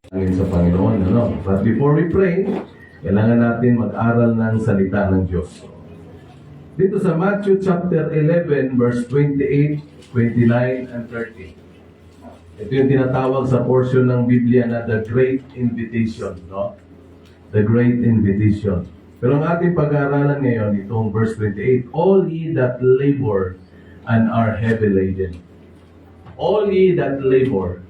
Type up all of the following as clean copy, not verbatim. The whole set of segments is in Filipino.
Sa Panginoon, ano? But before we pray, kailangan natin mag-aral ng salita ng Diyos. Dito sa Matthew chapter 11, verse 28, 29, and 30. Ito yung tinatawag sa portion ng Biblia na the Great Invitation, no? The Great Invitation. Pero ang ating pag-aaralan ngayon, itong verse 28, all ye that labor and are heavy laden. All ye that labor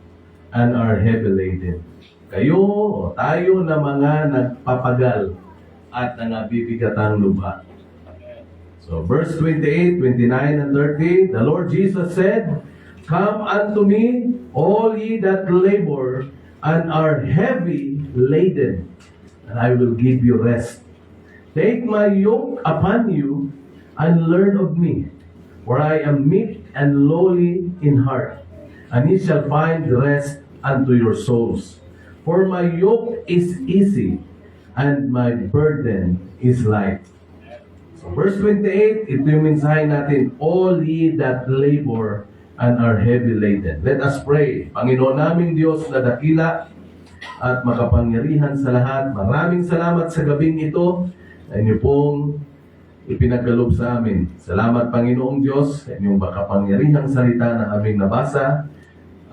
and are heavy laden. Kayo o tayo na mga nagpapagal at nangabibigatang lubha. So verse 28, 29, and 30, the Lord Jesus said, come unto me, all ye that labor and are heavy laden, and I will give you rest. Take my yoke upon you and learn of me, for I am meek and lowly in heart, and ye shall find rest unto your souls. For my yoke is easy, and my burden is light. So verse 28, ito yung mensahe natin, all ye that labor and are heavy laden. Let us pray. Panginoon naming Diyos na dakila at makapangyarihan sa lahat, maraming salamat sa gabing ito na inyo pong ipinagkaloob sa amin. Salamat Panginoong Diyos sa inyong makapangyarihang salita na aming nabasa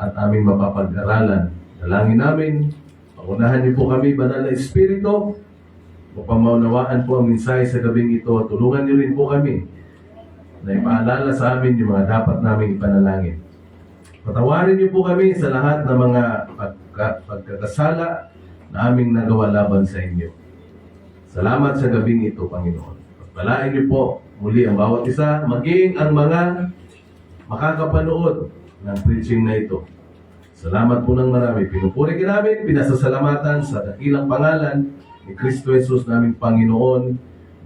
at aming mapapag-aralan. Dalangin namin, pangunahan niyo po kami, Banal na Espiritu, upang maunawaan po ang mensahe sa gabing ito at tulungan niyo rin po kami na ipaalala sa amin yung mga dapat naming ipanalangin. Patawarin niyo po kami sa lahat ng mga pagkakasala na aming nagawa laban sa inyo. Salamat sa gabing ito, Panginoon. Pagpalain niyo po muli ang bawat isa, maging ang mga makakapanood ng preaching na ito. Salamat po ng marami. Pinupuri ka namin, pinasasalamatan sa dakilang pangalan ni Kristo Jesus naming Panginoon,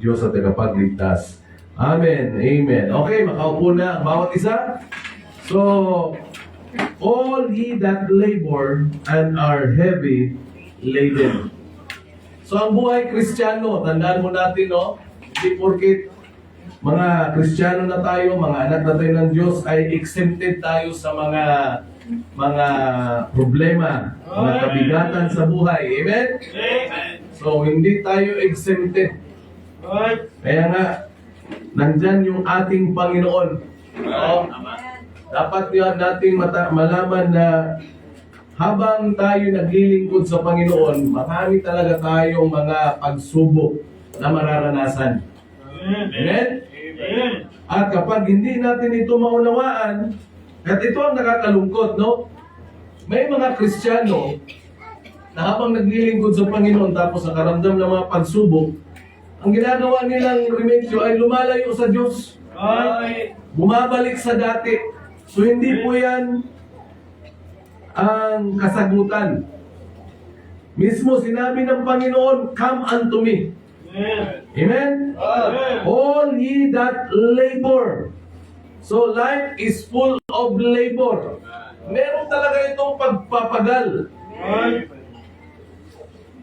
Diyos at tagapagligtas. Amen. Amen. Okay, makaupo na ang bawat isa. So, all ye that labor and are heavy laden. So, ang buhay Kristiyano, tandaan mo natin, no? Hindi porket mga Kristiyano na tayo, mga anak na tayo ng Diyos, ay exempted tayo sa mga problema, mga kabigatan sa buhay. Amen? Amen. So, hindi tayo exempted. Kaya nga, nandyan yung ating Panginoon. No? Dapat yan nating malaman na habang tayo naglilingkod sa Panginoon, marami talaga tayong mga pagsubok na mararanasan. Amen? Amen. At kapag hindi natin ito maunawaan, at ito ang nakakalungkot, no? May mga Kristiyano na habang naglilingkod sa Panginoon tapos nakaramdam ng mga pagsubok, ang ginagawa nilang remedyo ay lumalayo sa Diyos. Bumabalik sa dati. So hindi po yan ang kasagutan. Mismo sinabi ng Panginoon, come unto me. Amen? All ye that labor. So life is full of labor. Meron talaga itong pagpapagal.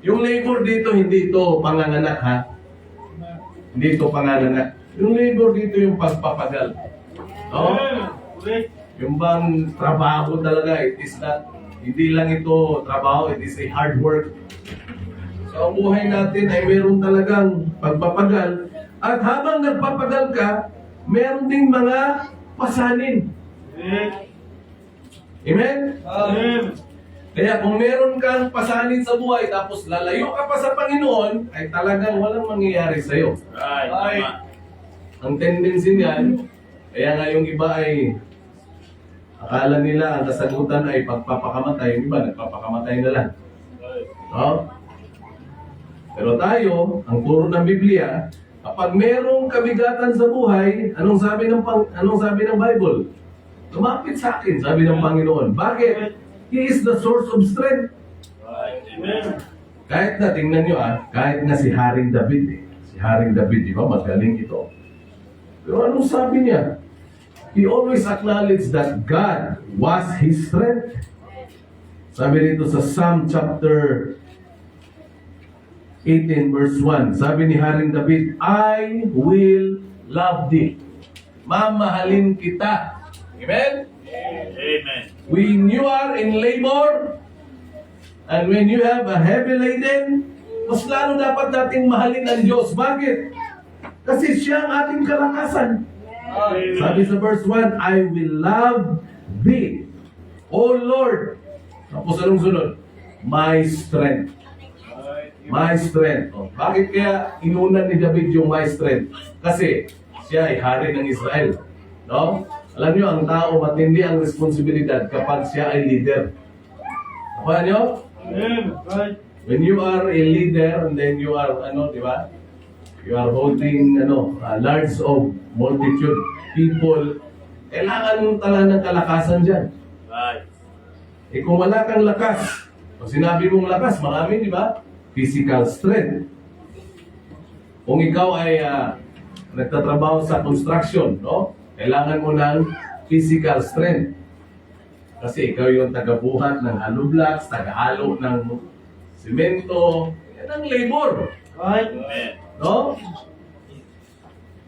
Yung labor dito, hindi ito panganganak, ha? Hindi ito panganganak. Yung labor dito yung pagpapagal. No? Yung bang trabaho talaga, it is not, hindi lang ito trabaho, it is a hard work. So ang buhay natin ay meron talagang pagpapagal. At habang nagpapagal ka, meron ding mga pasanin. Amen? Amen. Kaya kung meron kang pasanin sa buhay tapos lalayo ka pa sa Panginoon, ay talagang walang mangyayari sa'yo. Right. Ang tendency niyan, kaya nga yung iba ay akala nila ang kasagutan ay pagpapakamatay. Yung iba nagpapakamatay na lang. No? Pero tayo, ang turo ng Biblia, kapag merong kabigatan sa buhay, anong sabi ng Bible? Lumapit sa akin, sabi ng Panginoon. Bakit? He is the source of strength. Amen. Kahit na, tingnan nyo kahit na si Haring David si Haring David, di ba, magaling ito. Pero anong sabi niya? He always acknowledged that God was his strength. Sabi rito sa Psalm chapter 18 verse 1, sabi ni Haring David, I will love thee. Mamahalin kita. Amen? Amen. When you are in labor, And when you have a heavy laden, mas lalo dapat nating mahalin ang Diyos. Bakit? Kasi siya ang ating kalakasan. Sabi sa verse 1, I will love thee, O Lord. Tapos anong sunod? My strength. My strength. Oh, bakit kaya inunan ni David yung my strength? Kasi siya ay hari ng Israel. No? Alam niyo, ang tao matindi ang responsibilidad kapag siya ay leader. Nakuha niyo? When you are a leader and then you are, di ba? You are holding, a large of multitude people, kailangan mo talaga ng kalakasan dyan. Eh kung wala kang lakas, kung sinabi mong lakas, marami, di ba? Physical strength. Kung ikaw ay nagtatrabaho sa construction, no? Kailangan mo ng physical strength. Kasi ikaw yung tagabuhat ng hollow blocks, tagahalo ng simento, yan ang labor. No?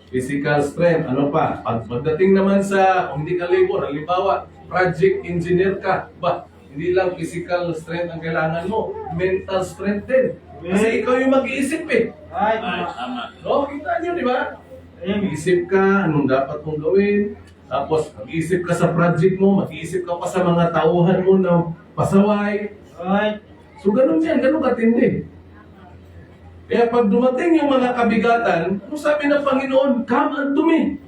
Physical strength, ano pa? Pagdating naman sa, kung hindi ka labor, halimbawa, project engineer ka, ba? Hindi lang physical strength ang kailangan mo, mental strength din. Kasi ikaw yung mag-iisip eh. No? Kita nyo, di ba? Mag-iisip ka, anong dapat mong gawin. Tapos, mag-iisip ka sa project mo, mag-iisip ka pa sa mga tauhan mo na pasaway. So, ganun yan, ganun katindi. Kaya pag dumating yung mga kabigatan, ano sabi ng Panginoon? Come unto me.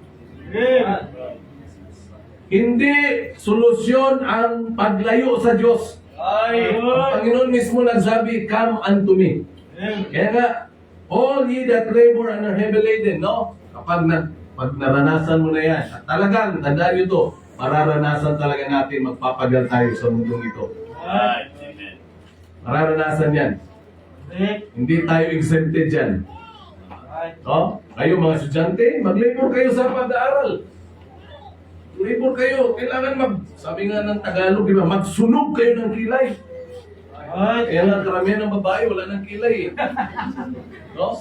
Hindi solusyon ang paglayo sa Diyos. Ang Panginoon mismo nagsabi, come unto me. Kaya nga, all ye that labor and are heavy laden, no? Pag naranasan mo na yan, at talagang, tandaan nyo to, mararanasan talaga natin magpapagal tayo sa mundong ito. Mararanasan yan. Hindi tayo exempted dyan. No? Kayo mga estudyante, mag-labor kayo sa pag-aaral. Labor kayo, kailangan sabi nga ng Tagalog, di ba, magsunog kayo ng kilay. Kaya nga karamihan ng babae, wala ng kilay eh. No?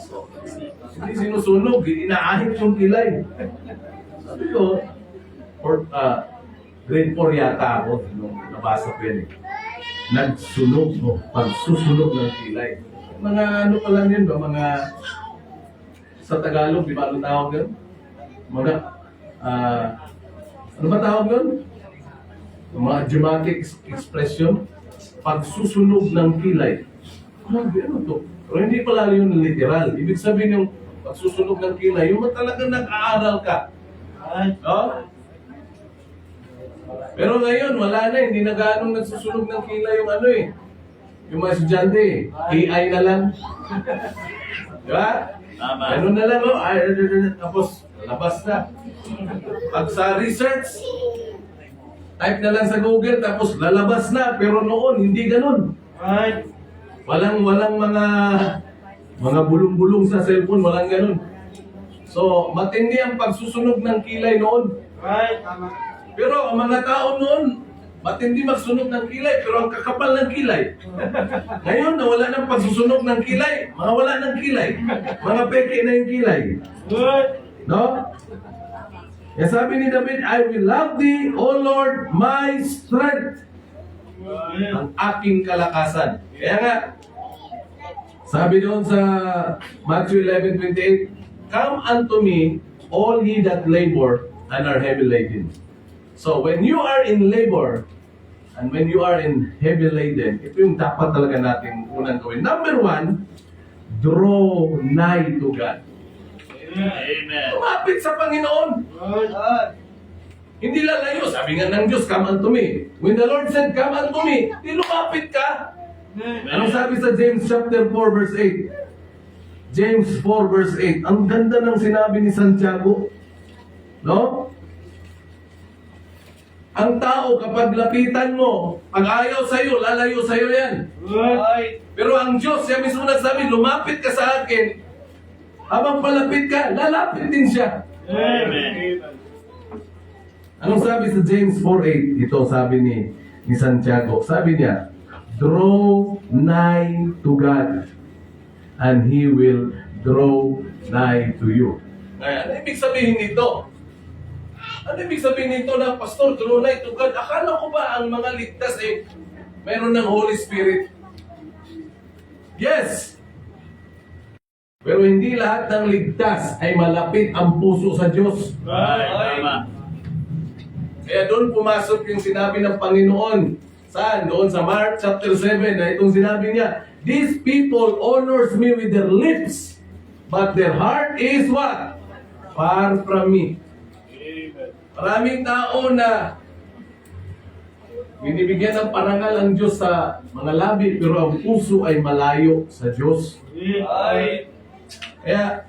Hindi sinusunog, inaahit yung kilay. Sabi ko, grade 4 yata ako, nung nabasa ko yan eh. Nagsunog, pagsusunog ng kilay. Mga ano pa lang yun ba, mga sa Tagalog, di ba ano tawag yun? Mga, ano ba tawag yun? Mga dramatic expression, pagsusunog ng kilay. Ano to? Pero hindi pala yun literal. Ibig sabihin yung pagsusunog ng kilay, yung talagang nag-aaral ka. No? Pero ngayon, wala na, hindi na gaanong nagsusunog ng kilay yung ano eh. Yung mga estudyante eh. AI na lang. Di ba? Ganun na lang, tapos labas na. Pag sa research, type na lang sa Google, tapos lalabas na. Pero noon, hindi ganun. Walang mga bulong-bulong sa cellphone, walang ganun. So, matindi ang pagsusunog ng kilay noon. Pero ang mga tao noon, matindi magsunog ng kilay, pero ang kakapal ng kilay. Ngayon, nawala ng pagsusunog ng kilay, mga wala ng kilay. Mga peke na yung kilay. No? Kaya sabi ni David, I will love thee, O Lord, my strength. Ang aking kalakasan. Kaya nga, sabi doon sa Matthew 11:28, come unto me, all ye that labor and are heavy laden. So, when you are in labor, and when you are in heavy laden, ito yung dapat talaga natin unang gawin. Number 1, draw nigh to God. Amen. Lumapit sa Panginoon. Hindi lalayo. Sabi nga ng Diyos, come unto me. When the Lord said, come unto me, di lumapit ka. Anong sabi sa James chapter 4 verse 8? James 4 verse 8. Ang ganda ng sinabi ni Santiago. No? Ang tao, kapag lapitan mo, pag ayaw sa'yo, lalayo sa'yo yan. Pero ang Diyos, siya mismo nagsabi, lumapit ka sa akin. Habang palapit ka, lalapit din siya. Amen. Anong sabi sa James 4:8? Ito sabi ni Santiago. Sabi niya, draw nigh to God, and He will draw nigh to you. Kaya, ano ibig sabihin nito? Ano ibig sabihin nito na, Pastor, draw nigh to God? Akala ko ba ang mga ligtas mayroon ng Holy Spirit? Yes! Pero hindi lahat ng ligtas ay malapit ang puso sa Diyos. Right. Tama. Kaya doon pumasok yung sinabi ng Panginoon. Saan? Doon sa Mark chapter 7 na itong sinabi niya, "These people honors me with their lips, but their heart is what? Far from me." Amen. Maraming tao na binibigyan ng parangal ang Diyos sa mga labi, pero ang puso ay malayo sa Diyos. Right. Kaya,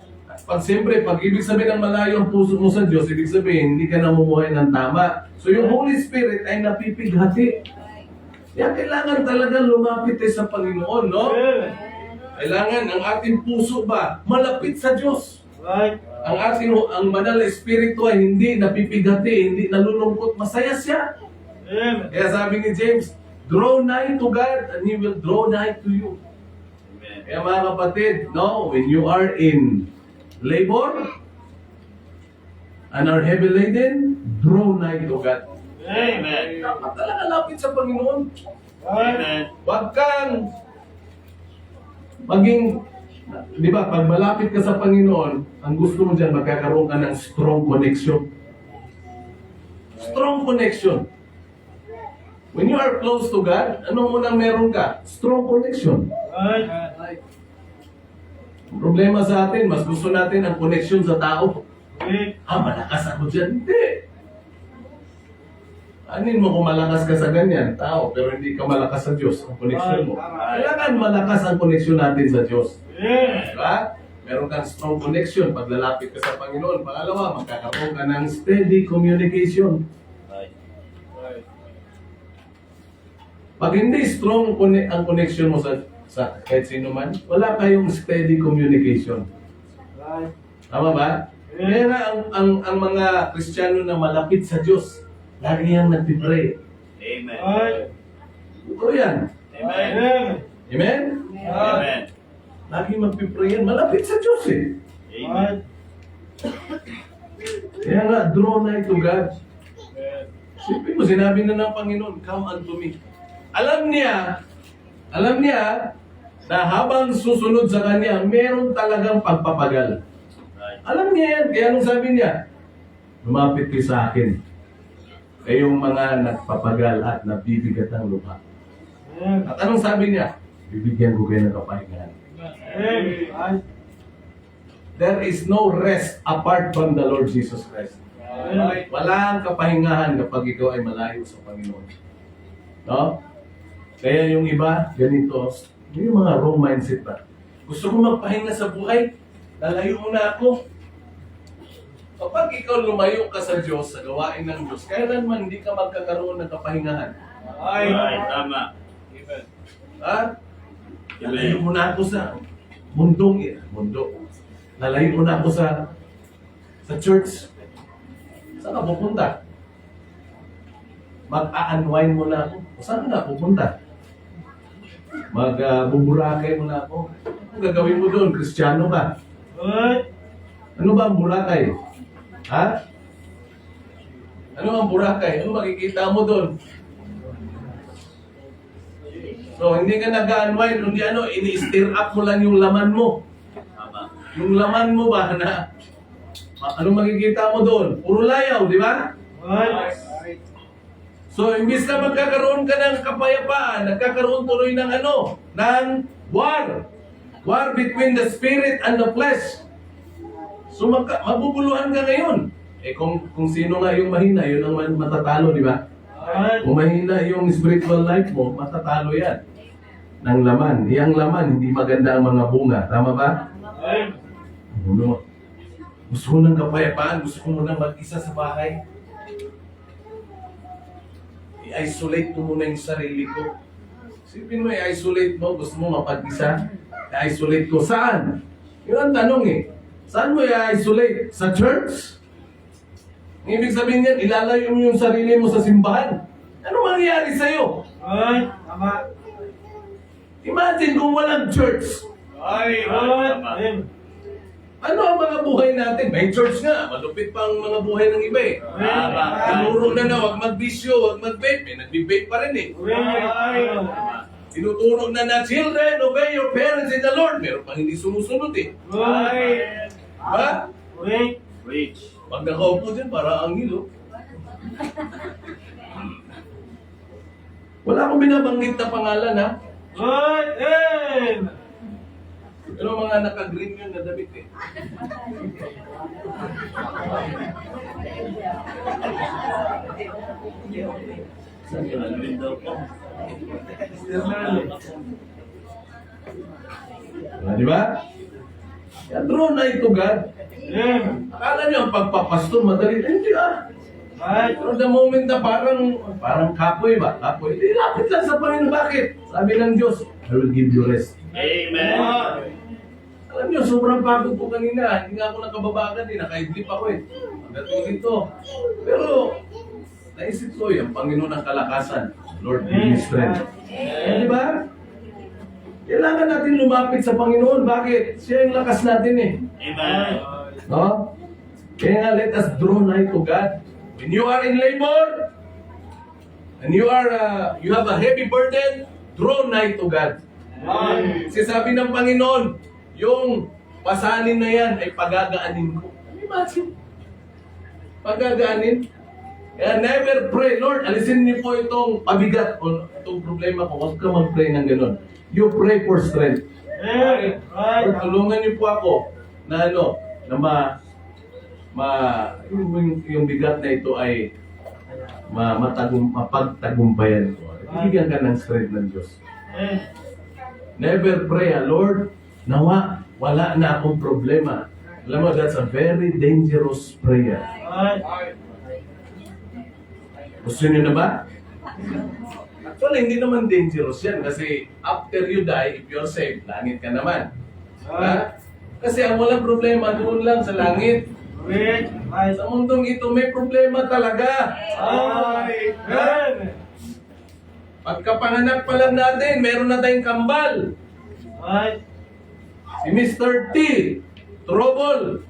pag ibig sabihin ng malayo ang puso mo sa Diyos, ibig sabihin, hindi ka namumuhay ng tama. So yung Holy Spirit ay napipighati. Kaya kailangan talagang lumapit tayo sa Panginoon, no? Kailangan ang ating puso ba, malapit sa Diyos. Right. Ang banal na Espiritu ay hindi napipighati, hindi nalulungkot, masaya siya. Amen. Kaya sabi ni James, draw nigh to God and He will draw nigh to you. Amen. Kaya mga kapatid, no, when you are in labor and are heavy laden, draw nigh to God. Amen. Dapat talaga lapit sa Panginoon. Amen. Huwag kang maging, di ba, pag malapit ka sa Panginoon, ang gusto mo dyan, magkakaroon ka ng strong connection. Strong connection. When you are close to God, ano munang meron ka? Strong connection. Right. Ang problema sa atin, mas gusto natin ang connection sa tao. Right. Malakas ako dyan. Hindi. Anin mo kung malakas ka sa ganyan, tao, pero hindi ka malakas sa Diyos, ang connection mo. Kailangan malakas ang connection natin sa Diyos. Yeah. Diba? Meron kang strong connection pag lalapit ka sa Panginoon. Pangalawa, magkakaroon ka ng steady communication. Right. Right. Pag hindi strong ang connection mo sa kahit sino man, wala kayong steady communication. Right. Tama ba? Kaya nga ang mga Kristiyano na malapit sa Diyos, lagi yang nagpipray. Amen. Right. Ito yan. Amen. Amen? Amen. Lagi magpipray yan. Malapit sa Diyos eh. Amen. Kaya nga, draw nigh to God. Siyempre mo, sinabi na ng Panginoon, come unto me. Alam niya na habang susunod sa Kanya, meron talagang pagpapagal. Right. Alam niya yan. Kaya anong sabi niya? Lumapit kayo sa akin. Kayong mga nagpapagal at nabibigat ng lupa. At anong sabi niya? Bibigyan ko kayo ng kapahingahan. Amen. There is no rest apart from the Lord Jesus Christ. Walang kapahingahan kapag ikaw ay malayo sa Panginoon. No? Kaya yung iba, ganito, yung mga wrong mindset ba? Gusto ko magpahinga sa buhay, lalayo muna ako. Kapag ikaw lumayo ka sa Diyos, sa gawain ng Diyos, kailanman hindi ka magkakaroon ng kapahingahan. Right. Tama. Amen. Ha? Lalayo muna ako sa mundo. Lalayo muna ako sa church. Saan ka pupunta? Mag-a-unwind muna ako. Saan ka pupunta? Mag-buburakay muna ako. Ano gagawin mo doon? Kristiyano ka. Right. Ano ba ang burakay? Ha? Ano ang burakay? Ano makikita mo doon? So, hindi ka nag-unwind, hindi ini-stir up mo lang yung laman mo. Tama. Yung laman mo ba na, anong makikita mo doon? Puro layaw, di ba? Right. So, imbis na magkakaroon ka ng kapayapaan, nagkakaroon tuloy ng ng war. War between the spirit and the flesh. So, mabubuluhan ka ngayon. Kung sino nga yung mahina, yun ang matatalo, di ba? Right. Kung mahina yung spiritual life mo, matatalo yan. Ng laman. Iyang laman, hindi maganda ang mga bunga. Tama ba? Right. Gusto ko ng kapayapaan, gusto ko muna mag-isa sa bahay. I-isolate ko muna yung sarili ko. Sipin mo, i-isolate mo, gusto mo mapag-isa. I-isolate ko. Saan? Yun ang tanong eh. Saan mo i-isolate? Sa church? Ang ibig sabihin yan, ilalayo mo yung sarili mo sa simbahan. Ano mangyayari sa'yo? Right. Tama. Imagine kung walang church. Right. Tama. Ano ang mga buhay natin? May church nga. Malupit pa ang mga buhay ng iba eh. Tama. Tinuro na huwag magbisyo, huwag mag-vape. Nagbi-vape pa rin eh. Right. Tinuturo na children, obey your parents in the Lord. Meron pang hindi sumusunod eh. Wait. Diba? Wait. Wait. Pag nakaupo dyan, para angilo. Wala akong binabanggit na pangalan ha. Wait. Aim. Pero mga naka-green yun na damit eh. Saan yun? Alvin daw po. Di ba? Kaya draw na ito, God. Aim. Akala niyo ang pagpapastor madali. Hindi ah. Wait. Pero the moment na parang kapoy ba? Kapoy. Hindi, lapit lang sa Panginoon. Bakit? Sabi ng Diyos, I will give you rest. Amen. Alam niyo, sobrang pagod po kanina. Hindi nga ako nakababagan eh. Nakaidlip ako eh. Pagdating dito. Pero, naisip ko yung Panginoon ng kalakasan. Lord, give me strength. Di ba? Kailangan natin lumapit sa Panginoon. Bakit? Siya yung lakas natin eh. Amen. No? Kaya nga, let us draw nigh to God. When you are in labor, and you have a heavy burden, draw nigh to God. Kasi sabi ng Panginoon, yung pasanin na yan ay pagagaanin ko. Imagine. Pagagaanin. Kaya never pray, Lord, alisin niyo po itong pabigat o itong problema ko. Huwag ka mag-pray ng ganun. You pray for strength. Amen. Lord, tulungan niyo po ako na yung bigat na ito ay mapagtagumpayan ko. Bigyan ka ng strength ng Diyos. Never pray, Lord, nawa, wala na akong problema. Alam mo, that's a very dangerous prayer. Gusto niyo na ba? Actually, hindi naman dangerous yan kasi after you die, if you're saved, langit ka naman. Ha? Kasi ang walang problema doon lang sa langit. Wait. Sa mundong ito, may problema talaga. Amen. Pagkapanganak pa lang natin, meron na tayong kambal. Wait. Si Mr. T, trouble.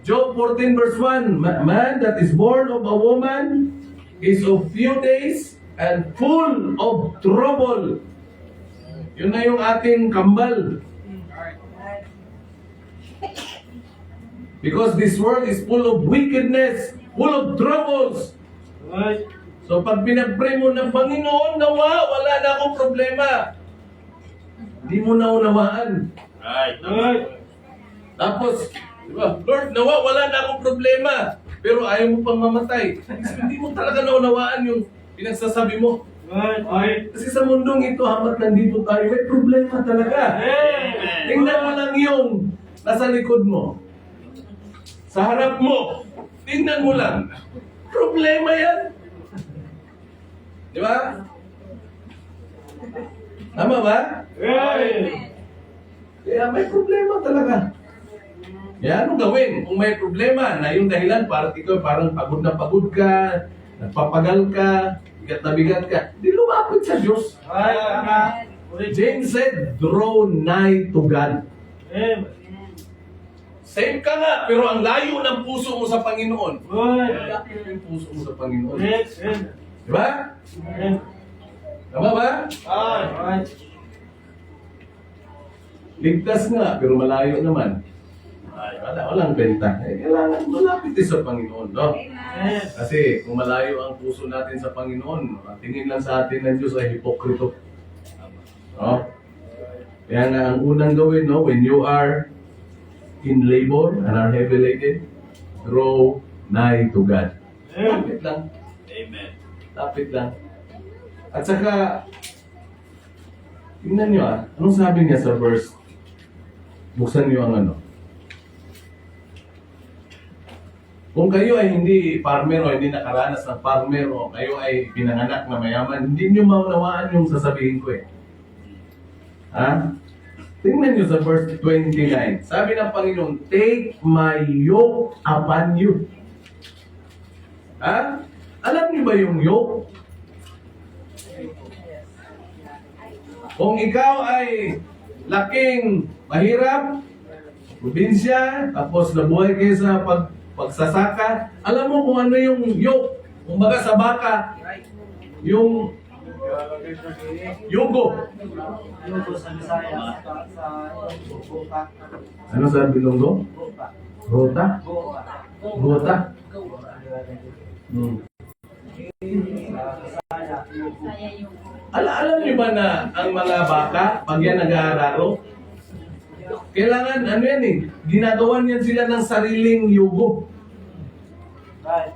Job 14 verse 1, man that is born of a woman is of few days and full of trouble. Yun na yung ating kambal. Because this world is full of wickedness, full of troubles. Wait. So pag pinag-pray mo ng Panginoon, nawa, wala na akong problema. Hindi mo na unawaan. Right. Wait. Tapos, di ba, Lord, nawa, wala na akong problema. Pero ayaw mo pang mamatay. Hindi mo talaga naunawaan yung pinagsasabi mo. Wait. Wait. Kasi sa mundong ito, hamat nandito tayo, may problema talaga. Amen. Tingnan mo lang yung nasa likod mo. Sa harap mo. Tingnan mo lang. Problema yan. Di ba? Tama ba? Right. Kaya may problema talaga. Kaya anong gawin? Kung may problema na yung dahilan para ikaw parang pagod na pagod ka, nagpapagal ka, bigat na bigat ka, di lumapit sa Diyos. Right. James said, draw nigh to God. Amen. Save ka nga, pero ang layo ng puso mo sa Panginoon. Right. Layo yung puso mo sa Panginoon. Next. Amen. Di ba? Amen. Tama ba? Right. Ligtas nga, pero malayo naman. Ay, walang benta. Kailangan malapit din sa Panginoon, no? Amen. Kasi kung malayo ang puso natin sa Panginoon, tingin lang sa atin ng Diyos ay hipokrito. No? Kaya nga ang unang gawin, no, when you are in labor and are heavy laden, draw nigh to God. Lapit lang. Amen. Lapit lang. At saka, tingnan nyo anong sabi niya sa verse? Buksan nyo ang ano. Kung kayo ay hindi farmer o hindi nakaranas ng farmer o kayo ay pinanganak na mayaman, hindi nyo maunawaan yung sasabihin ko eh. Ha? Tingnan nyo sa verse 29. Sabi ng Panginoon, take my yoke upon you. Ha? Alam niyo ba yung yoke? Kung ikaw ay laking mahirap, probinsya, tapos nabuhay kayo sa pagsasaka, alam mo kung ano yung yoke. Kung baga sa baka, yung Yugo. Yugo sa Bisaya. Sa Buka. Ano sa Bilonggo? Buka. Rota? Buka. Rota? Hmm. Alam niyo ba na ang mga baka, pag yan nag-aararo, kailangan, ano yan eh, ginagawan yan sila ng sariling yugo. Right.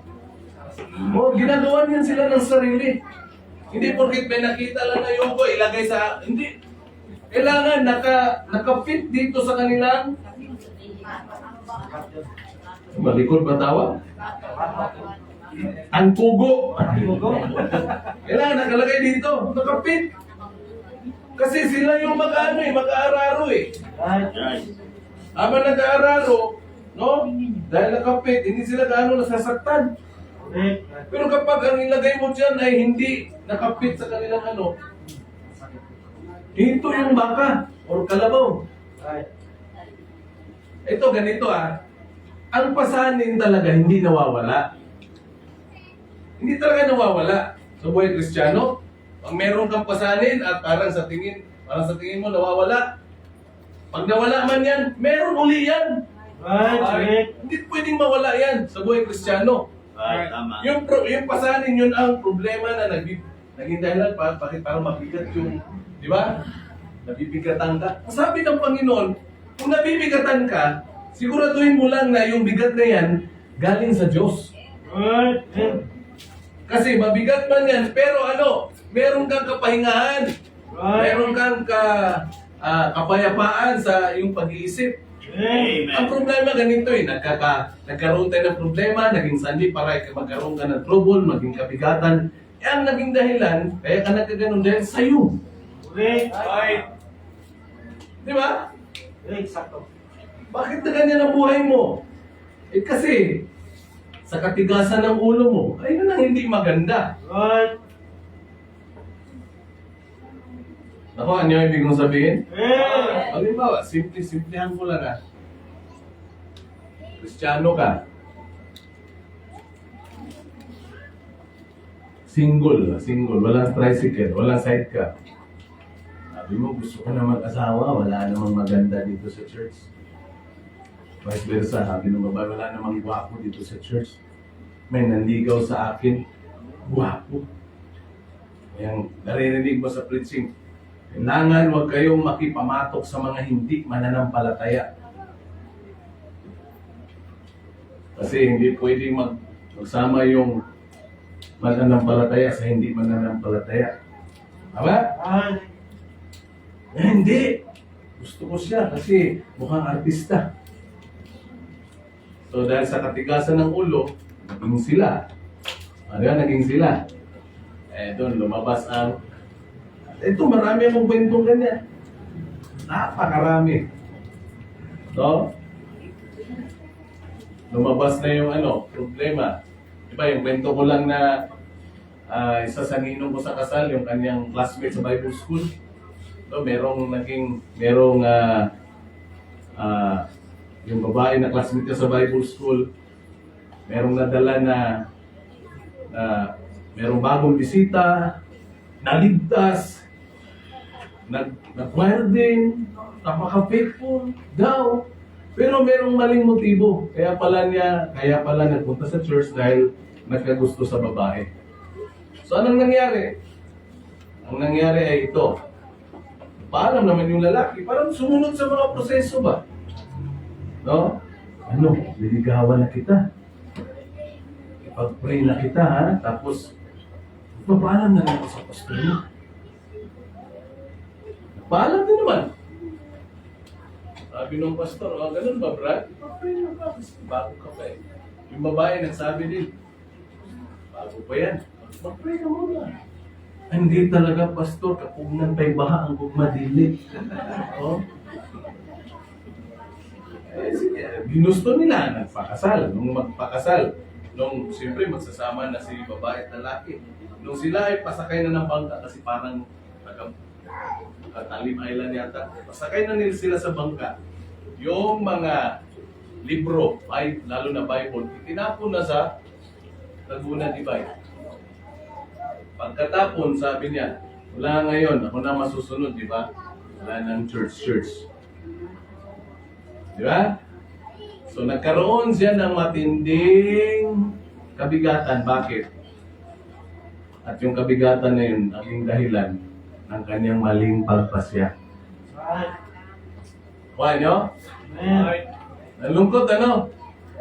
O, ginagawan yan sila ng sarili. Hindi porkit may nakita lang na yugo, ilagay sa, hindi. Kailangan naka-fit dito sa kanilang, malikod ba tawag? Ang kugo. Yugo. Kailangan nakalagay dito, nakapit. Kasi sila yung mag-aararo eh. Right. Habang nag-aararo, no? Dahil nakapit, hindi sila gaano nasasaktan. Correct. Pero kapag ang ilagay mo dyan ay hindi nakapit sa kanilang ano, ito yung baka or kalabaw. Right. Ito ganito ah, ang pasanin talaga hindi nawawala. Hindi talaga nawawala sa buhay Kristiyano. Pag meron kang pasanin at parang sa tingin mo nawawala. Pag nawala man yan, meron uli yan. Right. Correct. Hindi pwedeng mawala yan sa buhay Kristiyano. Right. Tama. Yung pasanin yun ang problema na naging dahilan bakit parang mabigat yung, di ba? Nabibigatan ka. Ang sabi ng Panginoon, kung nabibigatan ka, siguraduhin mo lang na yung bigat na yan galing sa Diyos. Right. Kasi mabigat man yan, pero ano, meron kang kapahingahan. Right. Meron kang kapayapaan sa iyong pag-iisip. Amen. Ang problema ganito eh, nagkaroon tayo ng problema, naging sanli para magkaroon ka ng trouble, maging kabigatan. Eh, ang naging dahilan, kaya ka nagkaganon dahil sa'yo. Correct. Right. Di ba? Correct. Sakto. Bakit na ganyan ang buhay mo? Eh kasi, sa katigasan ng ulo mo, ay yun ang hindi maganda. Right. Ako, ano yung ibig kong sabihin? Yeah. Halimbawa, simplihan ko lang ah. Kristiyano ka. Single, walang tricycle, walang sidecar. Sabi mo, gusto ko na mag-asawa, wala namang maganda dito sa church. Vice versa, sabi ng babae, wala namang gwapo dito sa church. May nanligaw sa akin, gwapo. Yang naririnig mo sa preaching, kailangan huwag kayong makipamatok sa mga hindi mananampalataya. Kasi hindi pwedeng magsama yung mananampalataya sa hindi mananampalataya. Tama? Right. Eh, hindi. Gusto ko siya kasi mukhang artista. So dahil sa katigasan ng ulo, naging sila. Ano yan, naging sila. Eh doon lumabas ang... Ito, marami akong kwentong ganyan. Napakarami. So, lumabas na yung ano, problema. Diba, yung kwento ko lang na isa sa ninong ko sa kasal, yung kanyang classmate sa Bible School. So, yung babae na classmate niya sa Bible School, merong nadala na merong bagong bisita, naligtas, nag-choir din, napaka-faithful daw. Pero merong maling motibo. Kaya pala nagpunta sa church dahil nagkagusto sa babae. So anong nangyari? Ang nangyari ay ito. Paalam naman yung lalaki, parang sumunod sa mga proseso ba? No? Ano? Liligawan na kita. Ipag-pray na kita ha? Tapos, paalam na lang ako sa pastor mo. Paalam din naman. Sabi ng pastor, ganun ba Brad? Ipag-pray na ka kasi bago ka pa eh. Yung babae nagsabi din, bago pa yan. Mag-pray ka muna. Hindi talaga, pastor, kapugnan pa'y baha ang gugmadili. Oh. Eh, sige, ginusto nila, nagpakasal. Nung magpakasal, nung siyempre magsasama na si babae at lalaki. Nung sila ay pasakay na ng bangka kasi parang Talim Island yata. Pasakay na nila sila sa bangka. Yung mga libro, lalo na Bible, itinapon na sa Laguna Divide. Pagkatapon, sabi niya, wala ngayon, ako na masusunod, di ba? Wala nang church. Di ba? So nagkaroon siya ng matinding kabigatan. Bakit? At yung kabigatan na yun, naging dahilan ng kanyang maling pagpasya. Right. Kuha nyo? Amen. Nalungkot ano?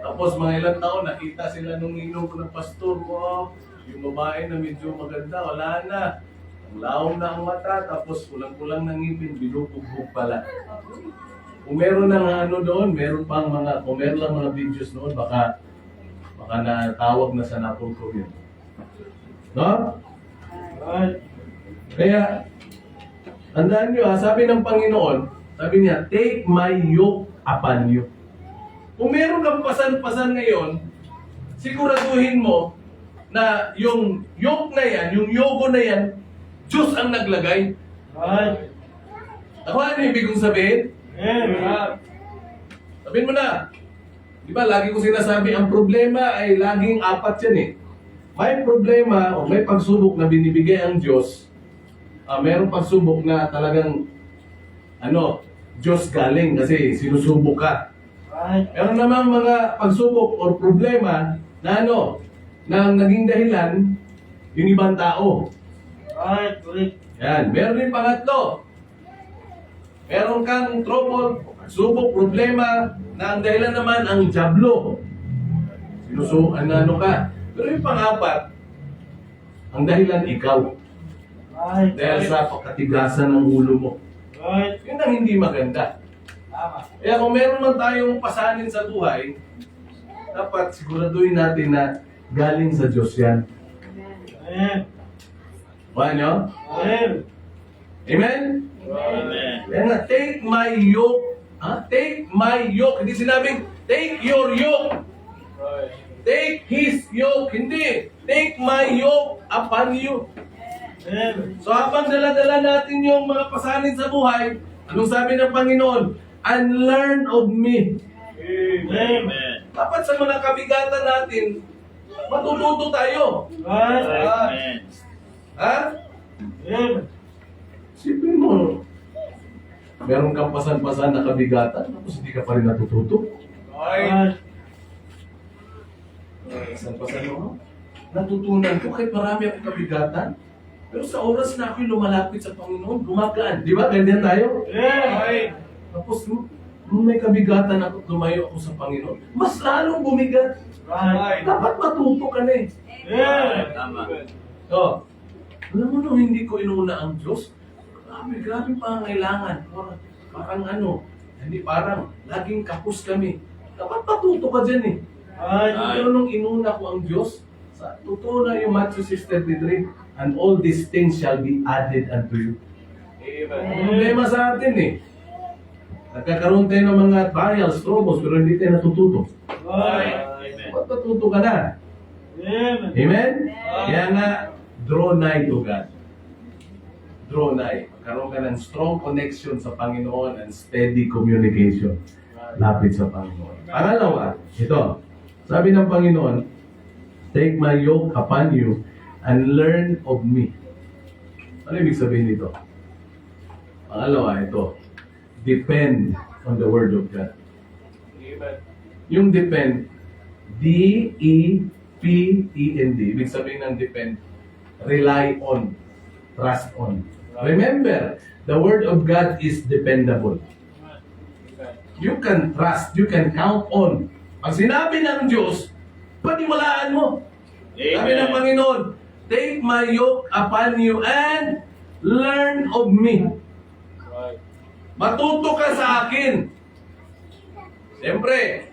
Tapos mga ilang taon, nakita sila nung inom ng pastor. Wow, yung babae na medyo maganda, wala na. Ang laom na ang mata, tapos kulang-kulang ng ngipin, binubugbog pala. Kung meron ng ano doon, meron pang mga, kung meron lang mga videos noon, baka natawag na sa napulko yun. No? Right. Kaya, tandaan nyo ha, sabi ng Panginoon, sabi niya, take my yoke upon you. Kung meron kang pasan-pasan ngayon, siguraduhin mo na yung yoke na yan, yung yogo na yan, Diyos ang naglagay. Right. Ako ano ibig kong sabihin? Amen. Sabihin mo na. Di ba, lagi ko sinasabi, ang problema ay laging apat yan eh. May problema o may pagsubok na binibigay ang Diyos. Mayroong pagsubok na talagang Diyos galing kasi sinusubok ka. Right. Meron namang mga pagsubok o problema na na naging dahilan yung ibang tao. Right. Correct. Yan. Meron din pangatlo. Meron kang trouble, pagsubok, problema na ang dahilan naman ang dyablo. Ka. Pero yung pang-apat, ang dahilan ikaw. Right. Dahil sa pagkatigasan ng ulo mo. Right. Yun ang hindi maganda. Tama. Kaya kung meron man tayong pasanin sa buhay, dapat siguraduhin natin na galing sa Diyos yan. Amen. Kuha nyo? Amen. Amen? Amen. Kaya nga, take my yoke. Take my yoke. Hindi sinabing, take your yoke. Right. Take His yoke. Hindi. Take my yoke upon you. Amen. So habang dala-dala natin yung mga pasanin sa buhay, anong sabi ng Panginoon? And learn of me. Amen. Dapat sa mga kabigatan natin, matututo tayo. Right. Amen. Ha? Amen. Sipin mo, meron kang pasan-pasan na kabigatan, tapos hindi ka pa rin natututo. Right. Pasan-pasan mo, natutunan ko kahit marami akong kabigatan. Pero sa oras na ako'y lumalapit sa Panginoon, gumagaan. Di ba? Ganyan tayo? Amen. Tapos, nung may kabigatan ako, lumayo ako sa Panginoon, mas lalong bumigat. Right. Dapat matuto ka na eh. Amen. Tama. So, alam mo nung hindi ko inuna ang Diyos, grabe pangangailangan. Parang parang laging kapos kami. Dapat matuto ka dyan eh. Right. Pero nung inuna ko ang Diyos, sa totoo na yung Matthew 6:33, and all these things shall be added unto you. Ang problema sa atin eh. Nagkakaroon tayo ng mga trials, troubles, pero hindi tayo natututo. Right. Amen. Dapat matuto ka na. Amen. Amen? Kaya nga, draw nigh to God. Draw nigh. Magkaroon ka ng strong connection sa Panginoon and steady communication. Lapit sa Panginoon. Pangalawa, ito. Sabi ng Panginoon, take my yoke upon you and learn of me. Ano ibig sabihin nito? Pangalawa, ito. Depend on the Word of God. Amen. Yung depend, D-E-P-E-N-D. Ibig sabihin ng depend, rely on, trust on. Remember, the Word of God is dependable. You can trust, you can count on. Pag sinabi ng Diyos, paniwalaan mo. Sabi ng Panginoon, take my yoke upon you and learn of me. Right. Matuto ka sa akin. Siyempre,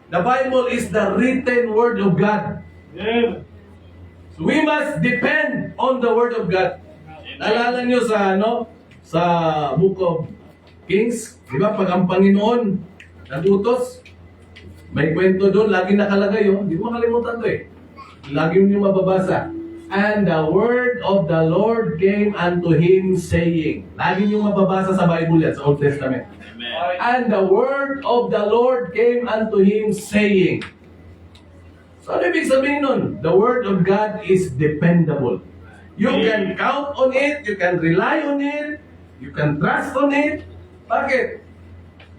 the Bible is the written Word of God. Amen. So we must depend on the Word of God. Naalala nyo sa Book of Kings, di ba, pag ang Panginoon nagutos, may kwento doon, lagi nakalagay, di mo makalimutan to eh. Lagi nyo mababasa. And the word of the Lord came unto him saying. Lagi nyo mababasa sa Bible yan, sa Old Testament. Amen. And the word of the Lord came unto him saying. So ano ibig sabihin nun? The word of God is dependable. You can count on it, you can rely on it, you can trust on it. Bakit?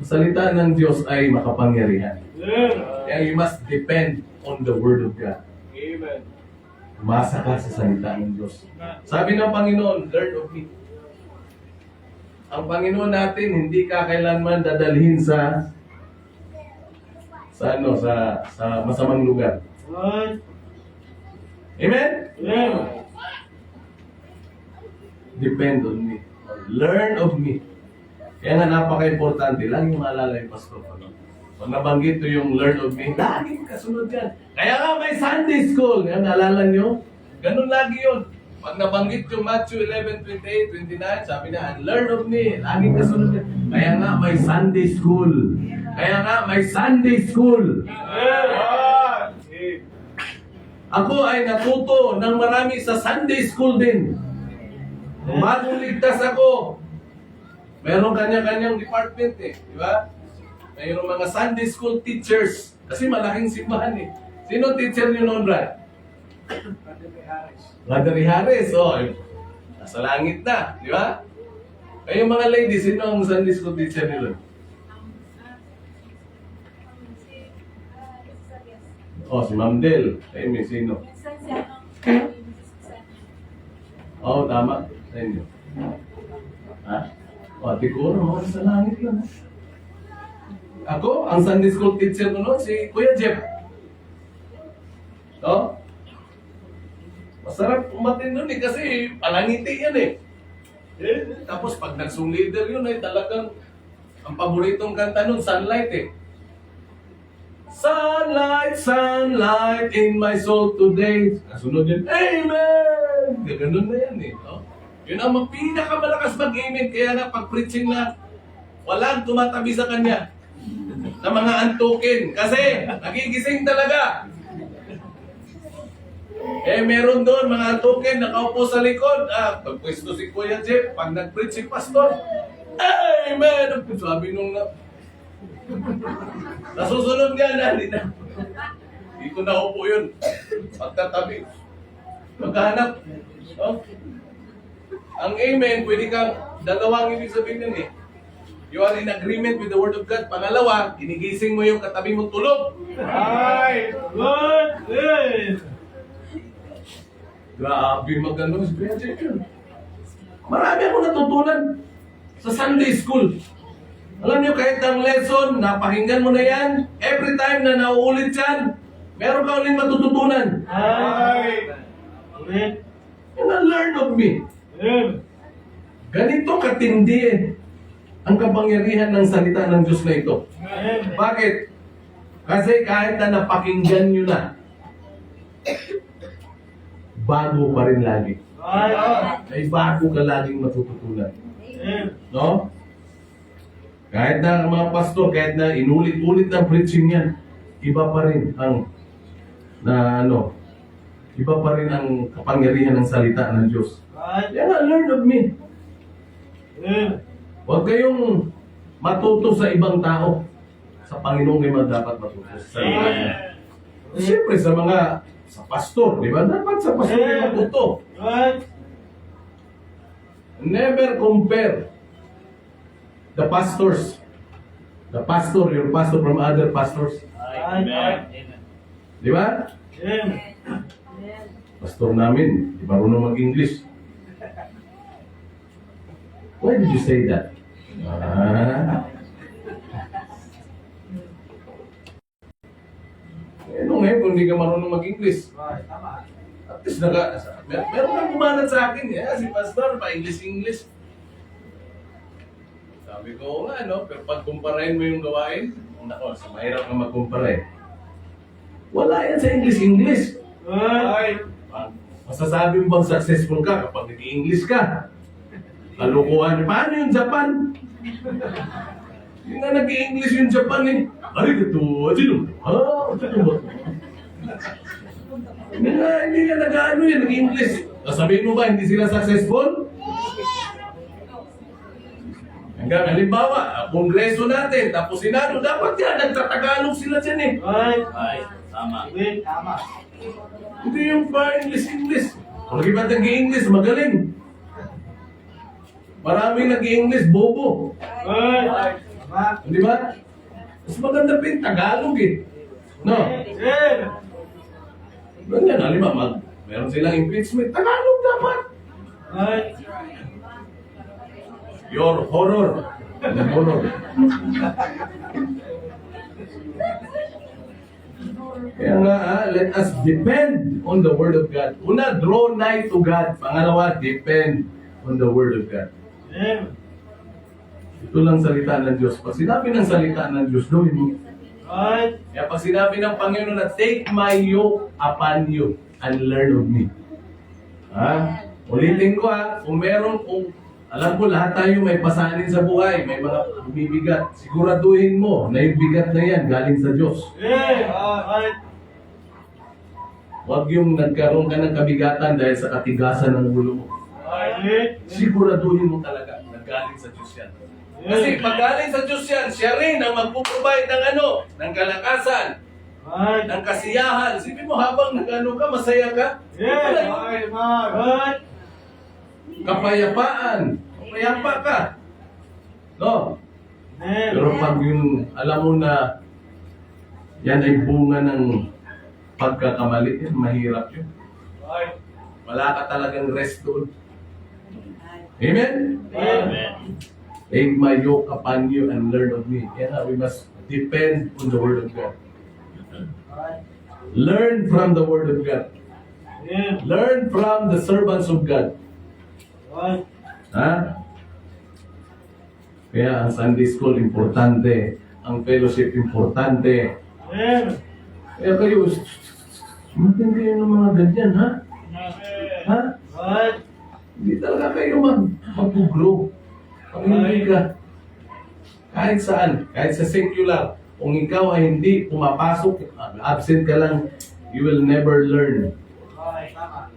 Ang salita ng Diyos ay makapangyarihan. Amen. Kaya you must depend on the Word of God. Amen. Umasa ka sa salita ng Diyos. Sabi ng Panginoon, learn of me. Ang Panginoon natin, hindi ka kailanman dadalhin sa masamang lugar. Right. Amen? Amen. Depend on me. Learn of me. Kaya nga napaka-importante, laging maalala yung pastor ko. No? Pag nabanggit ko yung learn of me, laging kasunod yan. Kaya nga may Sunday school. Kaya naalala nyo? Ganun lagi yun. Pag nabanggit yung Matthew 11:28, 29, sabi na, and learn of me. Laging kasunod yan. Kaya nga may Sunday school. Kaya nga may Sunday school. Amen. Ako ay natuto ng marami sa Sunday school din. Nung bagong ligtas ako, meron kanya-kanyang department eh. Di ba? Mayroong mga Sunday school teachers. Kasi malaking simbahan eh. Sino teacher niyo noon, Brad? Mother Harris. Oh, nasa langit na. Di ba? Kayo mga ladies, sino ang Sunday school teacher niyo? Oh, si Ma'am Del. Kayo may sino? Oo, tama. Sa inyo. Ha? O, siguro, mga sa langit lang. Ako, ang Sunday school teacher ko noon, si Kuya Jeff. No? Masarap umatin nun eh, kasi palangiti yan eh. Tapos pag nagsung leader yun ay talagang ang paboritong kanta nun, Sunlight eh. Sunlight, sunlight in my soul today. Kasunod yun, Amen! Ganun na yan eh. No? Yun ang pinakamalakas mag-amen. Kaya nga pag-preaching na walang tumatabi sa kanya na mga antukin. Kasi nagigising talaga. Eh meron doon mga antukin nakaupo sa likod. Pagpwesto si Kuya Jeff, pag nag-preach si Pastor, Amen! Sabi nung nasusunod nga na, hindi ko naupo yun. Pagtatabi. Maghanap. No? Ang amen, pwede kang dalawang ibig sabihin nun eh. You are in agreement with the Word of God. Pangalawa, ginigising mo yung katabi mong tulog. Right. Good. Good. Grabe maganda si Kuya Jeff yun. Marami akong natutunan sa Sunday school. Alam niyo, kahit ang lesson, napakinggan mo na yan, every time na nauulit yan, meron ka ulit matututunan. Right. Good. Yung learn of me. Amen. Ganito katindi eh, ang kapangyarihan ng salita ng Diyos na ito. Amen. Bakit? Kasi kahit na napakinggan nyo na, bago pa rin lagi. Right. May bago ka laging matututunan. Amen. No? Kahit na mga pastor, kahit na inulit-ulit ng preaching yan, iba pa rin ang iba pa rin ang kapangyarihan ng salita ng Diyos. Right. Kaya nga, learn of me. Amen. Huwag kayong matuto sa ibang tao. Sa Panginoon kayo dapat matuto sa salita niya. Siyempre sa pastor, di ba? Dapat sa pastor kayo matuto. Right. Never compare the pastors. The pastor, your pastor from other pastors. Amen. Di ba? Amen. Pastor namin, di marunong mag-English. Why did you say that? Ano ngayon kung hindi ka marunong mag-English? At least meron kang kumanat sa akin. Si Pastor, pa-English. Sabi ko nga, no? Pero pag kumparahin mo yung gawain, mahirap ka magkumpara eh. Wala yan sa English. Right. Masasabi mo bang successful ka kapag nag-English ka? Kalukuhan. Paano yung Japan? Hindi nga nag-English yung Japan eh. Arigato, sino? Hindi nga nag-ano yun, nag-English. Sabihin mo ba, hindi sila successful? Hanggang halimbawa, kongreso natin, tapos Senado, dapat yan, nagtatagalog sila dyan eh. Right. Ay, tama. Amen. Tama. Hindi yung pa English. Kung iba't nag-i-English, magaling. Maraming nag-i-English, bobo. Ay. Di ba? Mas maganda pa yung Tagalog eh. No? Amen. Ganyan, halimbawa, meron silang impeachment. Tagalog dapat. Ay. Your horror. Your horror. Kaya nga, let us depend on the Word of God. Una, draw nigh to God. Pangalawa, depend on the Word of God. Amen. Ito lang salita ng Diyos. Pag sinabi ng salita ng Diyos, gawin mo. Ay. Kaya pag sinabi ng Panginoon na, take my yoke upon you and learn of me. Ha? Ulitin ko kung alam ko lahat tayo may pasanin sa buhay, may mga bumibigat. Siguraduhin mo na yung bigat na yan galing sa Diyos. Amen. Ay. Huwag yung nagkaroon ka ng kabigatan dahil sa katigasan ng ulo mo. Ay. Siguraduhin mo talaga na galing sa Diyos yan. Kasi pag galing sa Diyos yan, siya rin ang magpuprovide ng ng kalakasan, Ay. ng kasiyahan. Sipin mo habang nag-ano ka, masaya ka. Amen. Wala yun. Ay. Kapayapaan. Kapayapa ka. No? Amen. Pero pag yung alam mo na yan ay bunga ng pagkakamali, yan, mahirap yun. Ay. Wala ka talagang rest doon. Amen? Amen. Take my yoke upon you and learn of me. Kaya we must depend on the Word of God. Learn from the Word of God. Amen. Learn from the servants of God. Ay. Ha? Kaya ang Sunday School importante. Ang fellowship importante. Amen. Kaya kayo, matindi kayo ng mga ganyan, ha? Ha? Ay. Hindi talaga kayo mag-grow. Pag hindi ka, kahit saan, kahit sa secular, kung ikaw ay hindi pumapasok, absent ka lang, you will never learn. Ay. Tama.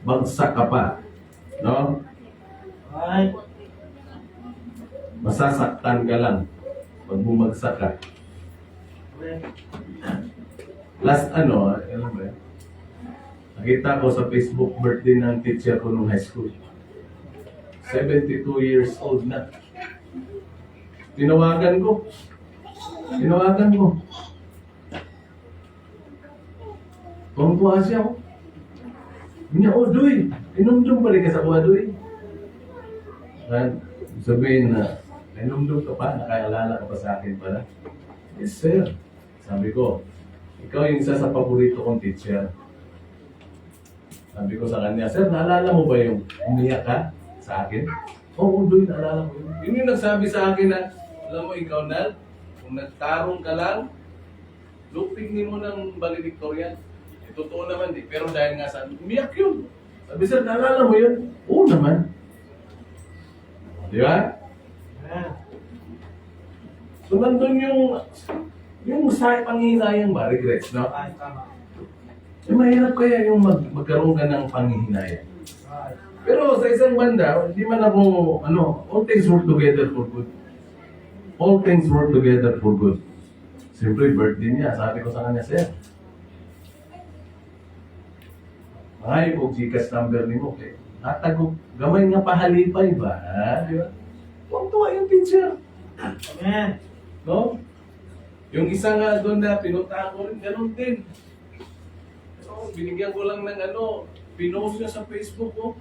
Bagsak ka pa. No? Ay. Masasaktan ka lang pag bumagsak ka. Last alam mo yun? Nakita ko sa Facebook birthday ng teacher ko nung high school. 72 years old na. Tinawagan ko. Tuwang-tuwa siya ako. Niya, Doy, inumdum pa rin ka sa kuha, Doy. At sabihin na, inumdum ka pa, nakaalala ka pa sa akin pala. Yes, sir. Sabi ko, ikaw yung isa sa paborito kong teacher. Sabi ko sa kanya, sir, naalala mo ba yung umiyak ka sa akin? Oo, Doy, naalala ko yun. Yun yung nagsabi sa akin na, alam mo, ikaw na, kung nagtarong ka lang, lupignin mo ng valedictorian. Totoo naman di, pero dahil nga sabi, umiyak yun. Sabi, sir, naalala mo yun? Oo naman. Di ba? Amen. So, nandun yung sa panghihinayang ba, regrets, no? Ay. Tama. Eh, mahirap kaya yung magkaroon ka ng panghihinayang. Ay. Pero sa isang banda, hindi man ako, all things work together for good. All things work together for good. Siyempre, birthday niya. Sabi ko sa kanya, sir, ay, kung Gcash number ni mo, natagog, gamay nga pahalipay ba? Di ba? Tuwang-tuwa yung teacher. Amen. No? Yung isa nga doon na pinuntahan ko rin, ganun din. So, binigyan ko lang ng pinost niya sa Facebook ko.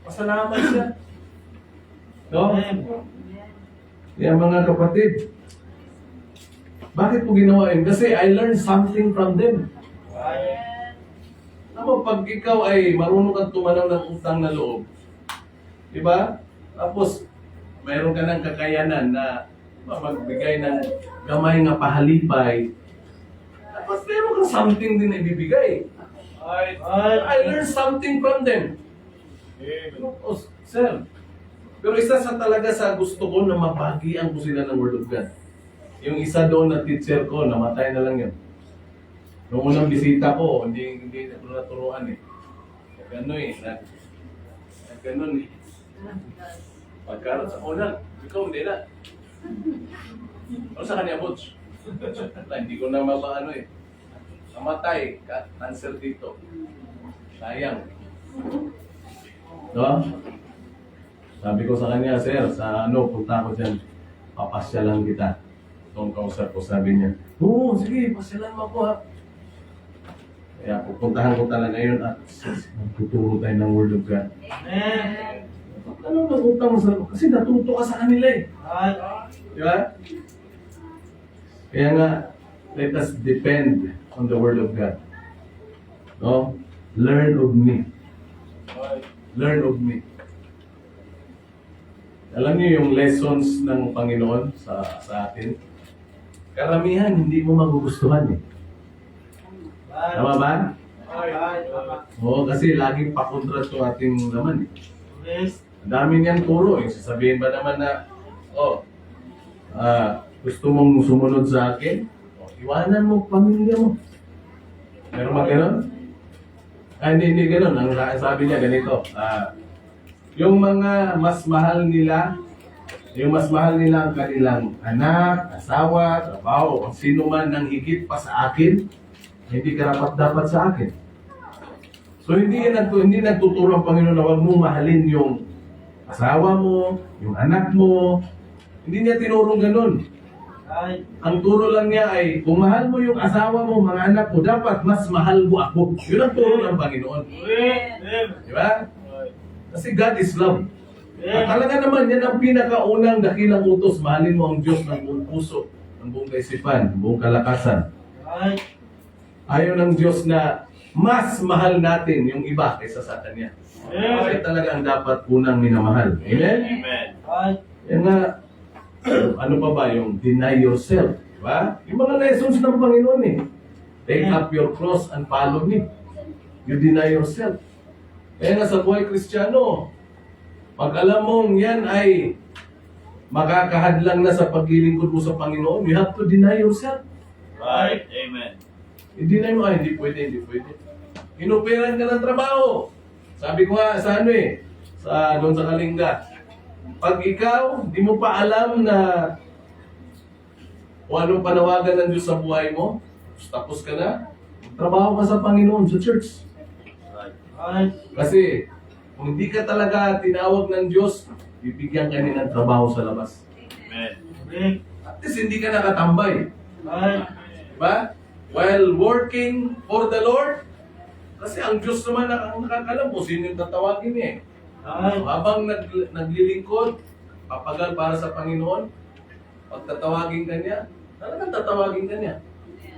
Pasalamat siya. No? Amen. Kaya mga kapatid, bakit ko ginawa yun? Kasi I learned something from them. Ay. Ano, pag ikaw ay marunong kang tumanaw ng utang na loob, di ba? Tapos, mayroon ka ng kakayanan na magbigay ng gamay nga pahalipay. Tapos, meron kang something din na ibibigay. Ay. I learned something from them. Oh, sir, pero isa sa talaga sa gusto ko na mabagian ko sila ng Word of God. Yung isa doon na teacher ko, namatay na lang yun. Noong unang bisita ko, hindi na ko naturuan eh. Ganun eh. Pagkaroon sa una, ikaw hindi na. Ano sa kanya, Butch? Hindi ko na mapaano eh. Namatay, cancer dito. Sayang. No? Sabi ko sa kanya, sir, sa punta ko dyan, papasyalan kita. Itong kausap ko, sabi niya, oo, sige, pasyalan mo ako ha. Kaya pupuntahan ko talaga yun at magtuturo tayo ng Word of God. Amen. Anong magutang mo sa... Kasi natuto ka sa kanila eh. Ay. Di ba? Kaya nga, let us depend on the Word of God. No? Learn of me. Learn of me. Alam niyo yung lessons ng Panginoon sa atin? Karamihan, hindi mo magugustuhan eh. Tama ba? Ay. Oo, kasi laging pakontra itong ating laman eh. Yes. Ang dami niyan turo eh. Sasabihin ba naman na, gusto mong sumunod sa akin? Iwanan mo pamilya mo. Meron ba gano'n? Hindi gano'n. Ang sabi niya ganito, yung mga mas mahal nila ang kanilang anak, asawa, trabaho, o sino man nang higit pa sa akin, hindi karapat-dapat sa akin. So hindi nagtuturo ang Panginoon na huwag mong mahalin yung asawa mo, yung anak mo. Hindi niya tinuro ganun. Ay. Ang turo lang niya ay, kung mahal mo yung asawa mo, mga anak mo, dapat mas mahal mo ako. Yun ang turo ng Panginoon. Amen. Di ba? Kasi God is love. At talaga naman, yan ang pinakaunang dakilang utos. Mahalin mo ang Diyos ng buong puso, ng buong kaisipan, ng buong kalakasan. Ay. Ayaw ng Diyos na mas mahal natin yung iba kaysa sa Kanya. Kasi talaga ang dapat unang minamahal. Amen? Amen. Ay. Yan nga, ano pa ba yung deny yourself? Diba? Yung mga lessons ng Panginoon eh. Take up your cross and follow me. You deny yourself. Kaya nga sa buhay Kristiyano, pag alam mong yan ay makakahadlang na sa paglilingkod mo sa Panginoon, you have to deny yourself. Right. Amen. Hindi na mo, hindi pwede. Inuperan ka ng trabaho. Sabi ko nga sa doon sa Kalinga, pag ikaw, di mo pa alam na kung anong panawagan ng Diyos sa buhay mo, tapos ka na, trabaho ka sa Panginoon, sa church. Ay. Kasi, kung hindi ka talaga tinawag ng Diyos, bibigyan ka niya ng trabaho sa labas. Amen. At least hindi ka nakatambay. Ay. Diba? While working for the Lord, kasi ang Diyos naman ang nakakalam kung sino yung tatawagin niya eh. Ay. Habang naglilingkod, papagal para sa Panginoon, pag tatawagin ka niya, talagang tatawagin ka niya.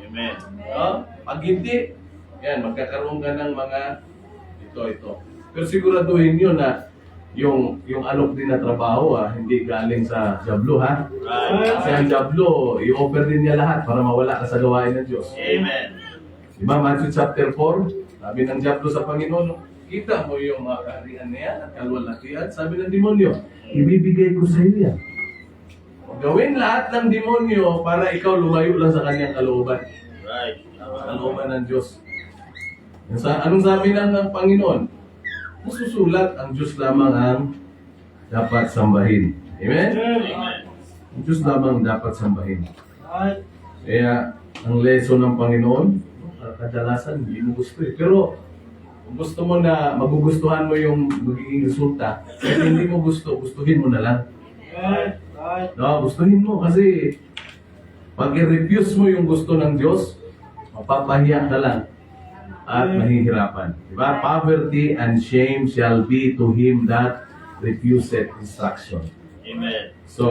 Amen. No? Pag hindi, yan, magkakaroon ka ng mga ito. Pero siguraduhin nyo na yung alok din na trabaho hindi galing sa Diablo ha. Right. Kasi ang Diablo, i-offer din niya lahat para mawala ka sa gawain ng Diyos. Amen. Diba, Matthew chapter 4, sabi ng Diablo sa Panginoon, kita mo yung mga kaharian na yan at kalwalatian. Sabi ng demonyo, ibibigay ko sa iyo yan. Gawin lahat ng demonyo para ikaw lumayo lang sa kanyang kalooban. Right. Kalooban ng Diyos. Anong sabi ng Panginoon? Nasusulat, ang Diyos lamang ang dapat sambahin. Amen? Amen. Ang Diyos lamang dapat sambahin. Ay. Kaya, ang lesson ng Panginoon, kadalasan hindi mo gusto eh. Pero, kung gusto mo na magugustuhan mo yung magiging resulta, kahit hindi mo gustuhin mo na lang. Ay. Ay. No, gustuhin mo kasi pag i-refuse mo yung gusto ng Diyos, mapapahiya ka lang at mahihirapan. Diba? Poverty and shame shall be to him that refuseth instruction. Amen. So,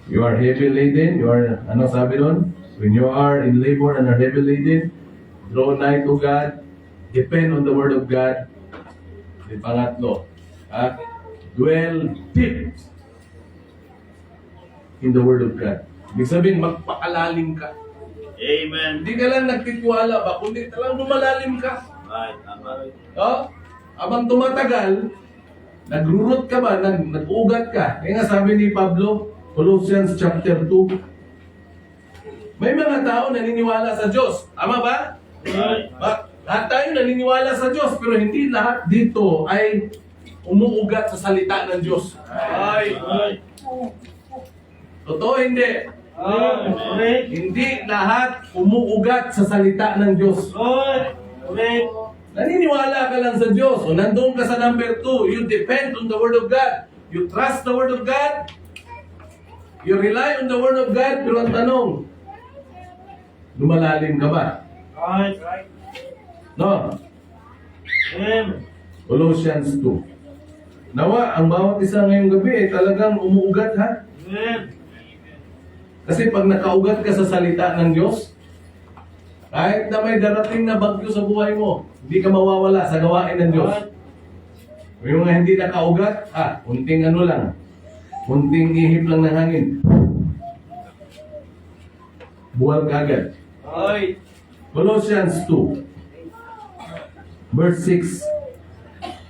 you are heavy laden, ano sabi doon? When you are in labor and are heavy laden, draw nigh to God, depend on the Word of God. Di pangatlo, dwell deep in the Word of God. Ibig sabihin, magpakalalim ka. Amen. Hindi ka lang nagtitiwala ba, kundi talagang lumalalim ka. Right. Amen. Abang tumatagal, nagrurot ka ba, nag-ugat ka. Kaya nga sabi ni Pablo, Colossians chapter 2, may mga tao naniniwala sa Diyos. Tama ba? Right. Lahat tayo naniniwala sa Diyos, pero hindi lahat dito ay umuugat sa salita ng Diyos. Ay. Ay. Totoo, hindi. Amen. Hindi lahat umuugat sa salita ng Diyos. Lord. Amen. Naniniwala ka lang sa Diyos. O nandun ka sa number 2. You depend on the Word of God. You trust the Word of God. You rely on the Word of God. Pero ang tanong, lumalalim ka ba? Right. No? Amen. Colossians 2. Nawa, ang bawat isa ngayong gabi ay talagang umuugat ha. Amen. Kasi pag nakaugat ka sa salita ng Diyos, kahit na may darating na bagyo sa buhay mo, hindi ka mawawala sa gawain ng Diyos. Yung mga hindi nakaugat, kunting ano lang, kunting ihip lang ng hangin. Buwal ka agad. Right. Colossians 2, verse 6,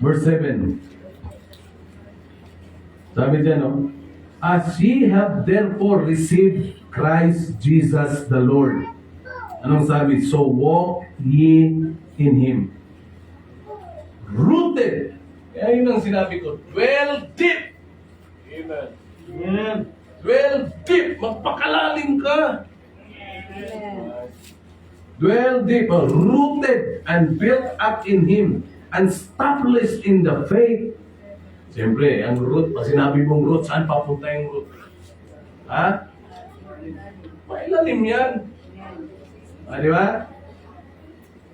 verse 7. Sabi dyan, no? As ye have therefore received Christ Jesus the Lord. Anong sabi? So walk ye in Him. Rooted. Kaya yun ang sinabi ko. Dwell deep. Amen. Amen. Dwell deep. Magpakalalim ka. Dwell deep. Rooted and built up in Him. And established in the faith. Siyempre, ang root, pag sinabi mong root, saan papunta yung root? Ha? Mailalim yan. Di ba?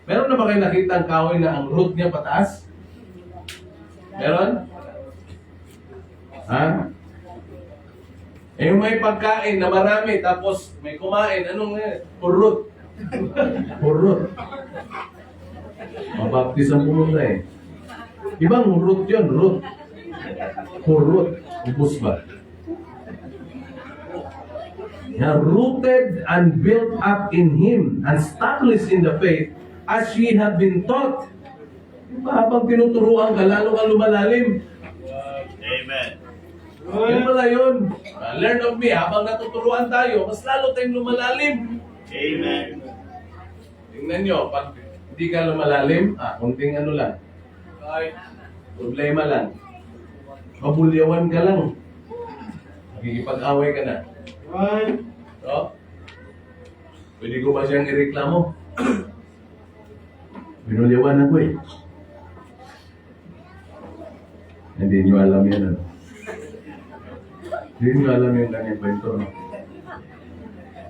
Meron na ba kayo nakita ang kahoy na ang root niya pataas? Meron? Ha? Eh, yung may pagkain na marami, tapos may kumain, anong purot? Purot. Mabaptis ang pumunta eh. Ibang root yun, root. Purot. Ubus ba? Rooted and built up in Him and established in the faith as ye have been taught. Diba, habang tinuturuan ka, lalo kang lumalalim. Amen. Yun pala yun. Learn of me, habang natuturuan tayo, mas lalo tayong lumalalim. Amen. Tingnan nyo, pag hindi ka lumalalim, kunting ano lang. Problema lang. Mabulyawan ka lang. Nakikipag-away ka na. Right. No? Pwede ko ba siyang ireklamo? Binulyawan ako eh. Hindi nyo alam yan. Ano? Hindi nyo alam yung kanyang kwento.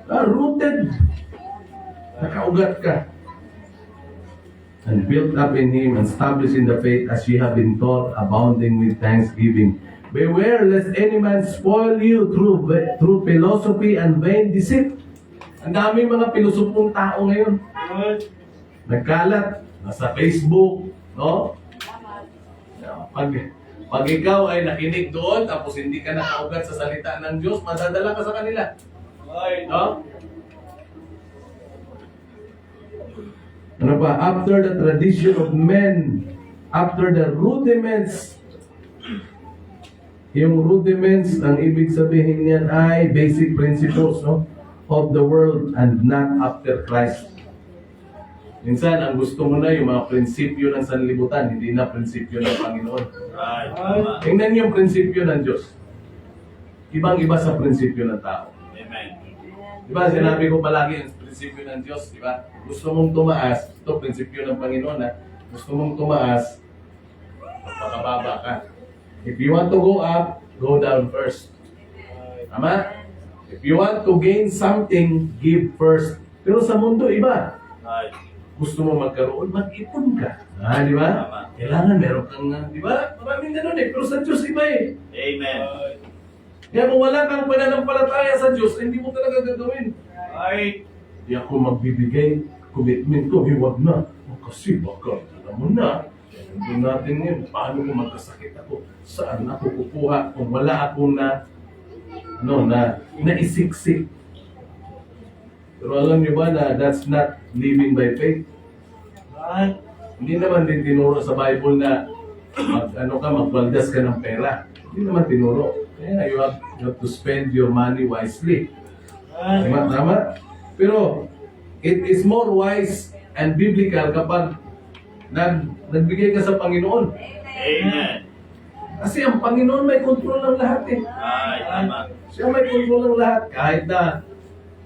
No? Rooted. Nakaugat ka. And built up in Him and established in the faith as ye have been taught, abounding with thanksgiving. Beware lest any man spoil you through philosophy and vain deceit. Ang daming mga pilosopong tao ngayon. Right. Nagkalat, nasa Facebook, no? Pag ikaw ay nakinig doon, tapos hindi ka nakaugat sa salita ng Diyos, madadala ka sa kanila. Right. No? Ano ba? After the tradition of men, after the rudiments, yung rudiments, ang ibig sabihin niyan ay basic principles, no, of the world and not after Christ. Minsan, ang gusto mo na yung mga prinsipyo ng sanlibutan, hindi na prinsipyo ng Panginoon. Right. Tama. Tingnan yung prinsipyo ng Diyos. Ibang-iba sa prinsipyo ng tao. Amen. Diba, sinabi ko palagi ang prinsipyo ng Diyos, diba? Gusto mong tumaas, ito prinsipyo ng Panginoon, ha? Gusto mong tumaas, magpakababa ka. If you want to go up, go down first. Tama? If you want to gain something, give first. Pero sa mundo, iba. Right. Gusto mo magkaroon, mag-ipon ka. Di ba? Tama. Kailangan meron kang, di ba? Maraming ganun eh. Pero sa Diyos, iba eh. Amen. Kaya kung wala kang pananampalataya sa Diyos, hindi mo talaga gagawin. Right. Di ako magbibigay, commitment ko, huwag na. Kasi baka, alam mo na, nandun natin ngayon, paano kung magkasakit ako? Saan ako kukuha kung wala akong naisiksik? Pero alam niyo ba na that's not living by faith? Right. Hindi naman din tinuro sa Bible na magbaldas ka ng pera. Hindi naman tinuro. Kaya you have to spend your money wisely. Right. Tama? Pero, it is more wise and biblical kapag nagbigay ka sa Panginoon. Amen. Kasi ang Panginoon may control ng lahat eh. Right. Tama. Siya may control ng lahat. Kahit na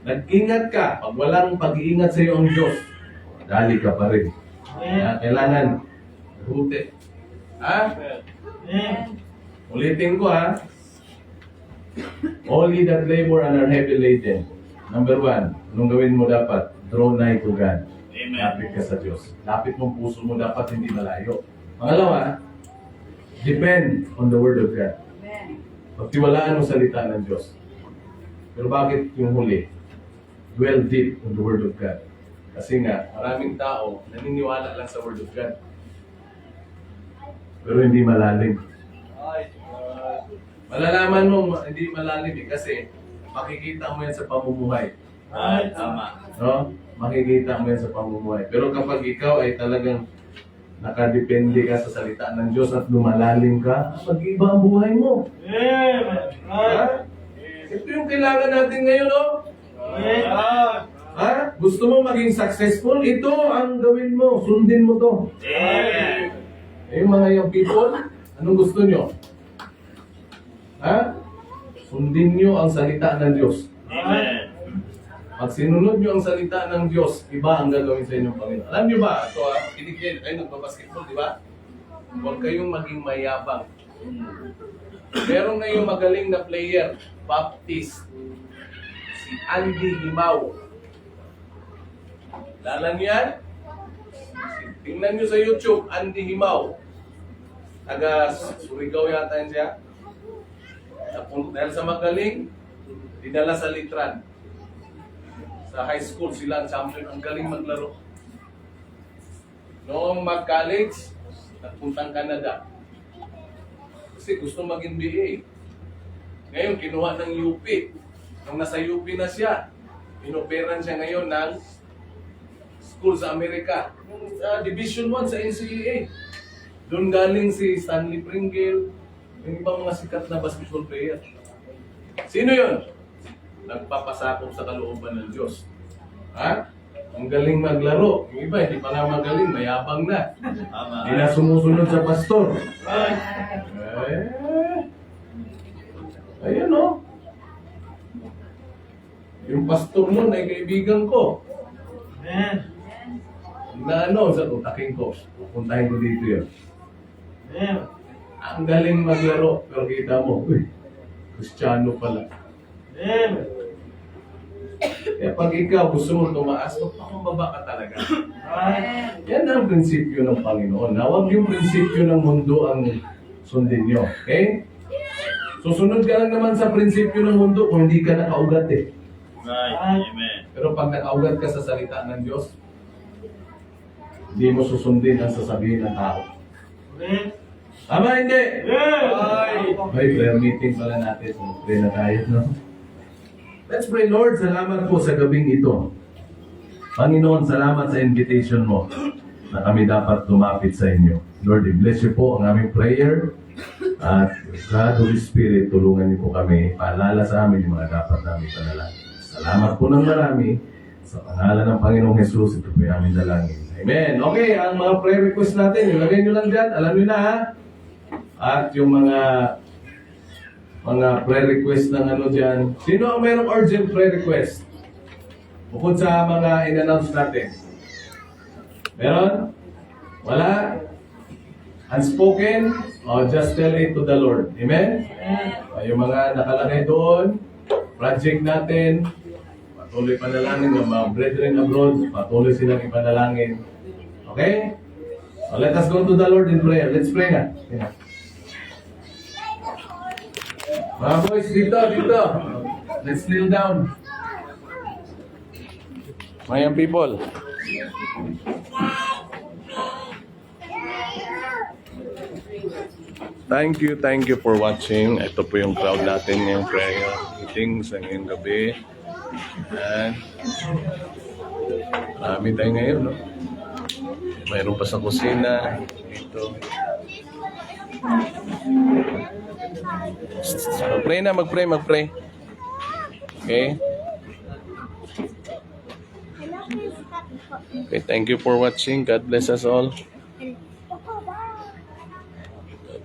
nag-ingat ka, pag walang pag-iingat sa iyo ang Diyos, dali ka pa rin. Kailangan buti. Ha? Ulitin ko ha. All ye that labor and are heavy laden. Number 1, anong gawin mo dapat? Draw nigh to God. Amen. Lapit ka sa Diyos. Lapit mong puso mo dapat hindi malayo. Pangalawa, depend on the Word of God. Pagtiwalaan mo salita ng Diyos. Pero bakit yung huli? Dwell deep on the Word of God. Kasi nga, maraming tao naniniwala lang sa Word of God. Pero hindi malalim. Malalaman mo, hindi malalim kasi makikita mo yan sa pamumuhay. Tama. No? Makikita mo yan sa pamumuhay. Pero kapag ikaw ay talagang nakadepende ka sa salita ng Diyos at lumalalim ka, mag-iba ang buhay mo. Ha? Ito yung kailangan natin ngayon, no? Ha? Gusto mo maging successful? Ito ang gawin mo. Sundin mo to. Amen. Yung mga young people, anong gusto nyo? Ha? Sundin nyo ang salita ng Diyos. Amen. Pag sinunod nyo ang salita ng Diyos, iba ang gagawin sa inyong Panginoon. Alam nyo ba, ito kinikil, kayo nagbabasketball, di ba? Huwag kayong maging mayabang. Meron ngayong magaling na player, Baptist, si Andy Himaw. Lala nyo yan? Tingnan nyo sa YouTube, Andy Himaw. Taga Surigao yata yan siya. Dahil sa magaling, dinala sa Litran. Sa high school, sila ang champion. Ang galing maglaro. Noong mag-college, nagpuntang Canada. Kasi gusto mag-NBA. Ngayon, kinuha ng UP. Nung nasa UP na siya, inoperan siya ngayon ng school sa Amerika. Division 1 sa NCAA. Doon galing si Stanley Pringle, yung ibang mga sikat na basketball player. Sino yun? Nagpapasakop sa kalooban ng Diyos. Ha? Ang galing maglaro. Yung iba, hindi pa nga magaling, mayabang na. Tama. Hindi na sumusunod sa pastor. Ayun o. Yung pastor nun ay kaibigan ko. Amen. Na ano, sa utaking ko. Pupuntahin ko dito yun. Amen. Ang galing maglaro. Pero kita mo, uy, Kristiyano pala. Amen. Kaya pag ikaw gusto mo tumaas, magpakumbaba ka talaga. Yan ang prinsipyo ng Panginoon. Na huwag yung prinsipyo ng mundo ang sundin nyo. Okay? Susunod ka lang naman sa prinsipyo ng mundo kung hindi ka nakaugat eh. Right. Amen. Pero pag nakaugat ka sa salita ng Diyos, hindi mo susundin ang sasabihin ng tao. Amen. Tama hindi? Amen. May prayer meeting pala natin. So, pray na tayo, no? Let's pray, Lord. Salamat po sa gabing ito. Panginoon, salamat sa invitation mo na kami dapat lumapit sa inyo. Lord, I-bless you po ang aming prayer. At God, Holy Spirit, tulungan niyo po kami. Paalala sa amin yung mga dapat namin panalangin. Salamat po ng marami. Sa pangalan ng Panginoong Jesus, ito po yung aming dalangin. Amen. Okay, ang mga prayer request natin, ilagay nyo lang dyan. Alam nyo na ha. At yung mga prayer request ng ano dyan. Sino ang mayroong urgent prayer request? Bukod sa mga in-announce natin. Meron? Wala? Unspoken? O just tell it to the Lord. Amen? Yung mga nakalagay doon, project natin, patuloy panalangin ng mga brethren abroad, patuloy silang ipanalangin. Okay? So let us go to the Lord in prayer. Let's pray na. Yeah. Mga boys, dito. Let's kneel down. My young people. Thank you for watching. Ito po yung crowd natin ngayong prayer meeting sa ngayong gabi. And marami tayo ngayon, no? Mayroon pa sa kusina. Ito. Mag-pray. Okay? Okay, thank you for watching. God bless us all.